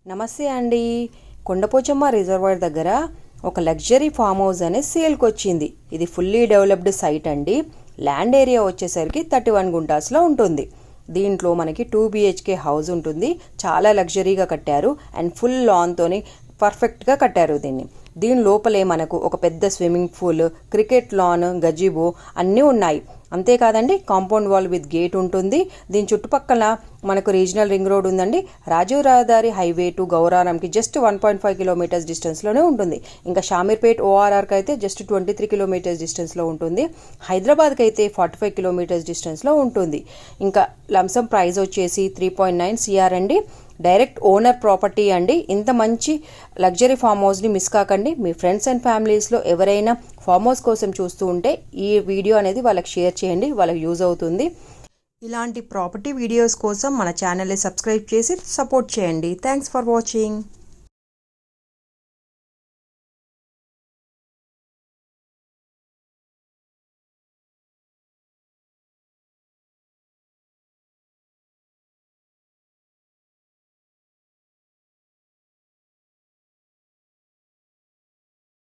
నమస్తే అండి. కొండపోచమ్మ రిజర్వాయర్ దగ్గర ఒక లగ్జరీ ఫామ్ హౌస్ అనే సేల్కి వచ్చింది. ఇది ఫుల్లీ డెవలప్డ్ సైట్ అండి. ల్యాండ్ ఏరియా వచ్చేసరికి 31 గుంటాస్లో ఉంటుంది. దీంట్లో మనకి 2 BHK హౌస్ ఉంటుంది. చాలా లగ్జరీగా కట్టారు అండ్ ఫుల్ లాన్తోని పర్ఫెక్ట్గా కట్టారు దీని లోపలే మనకు ఒక పెద్ద స్విమ్మింగ్ పూల్, క్రికెట్ లాన్, గజిబో అన్నీ ఉన్నాయి. అంతేకాదండి, కాంపౌండ్ వాల్ విత్ గేట్ ఉంటుంది. దీని చుట్టుపక్కల మనకు రీజనల్ రింగ్ రోడ్ ఉందండి. రాజీవ్ రహదారి హైవే టు గౌరారంకి జస్ట్ 1.5 కిలోమీటర్స్ డిస్టెన్స్లోనే ఉంటుంది. ఇంకా షామీర్పేట్ ORRకి అయితే జస్ట్ 23 కిలోమీటర్స్ డిస్టెన్స్లో ఉంటుంది. హైదరాబాద్కి అయితే 45 కిలోమీటర్స్ డిస్టెన్స్లో ఉంటుంది. ఇంకా లంసమ్ ప్రైస్ వచ్చేసి 3.9 CR అండి. డైరెక్ట్ ఓనర్ ప్రాపర్టీ అండి. ఇంత మంచి లగ్జరీ ఫామ్ హౌస్ని మిస్ కాకండి. మీ ఫ్రెండ్స్ అండ్ ఫ్యామిలీస్లో ఎవరైనా ఫామ్ హౌస్ కోసం చూస్తూ ఉంటే ఈ వీడియో అనేది వాళ్ళకి షేర్ చేయండి, వాళ్ళకి యూజ్ అవుతుంది. ఇలాంటి ప్రాపర్టీ వీడియోస్ కోసం మన ఛానల్ని సబ్స్క్రైబ్ చేసి సపోర్ట్ చేయండి. Thanks for watching.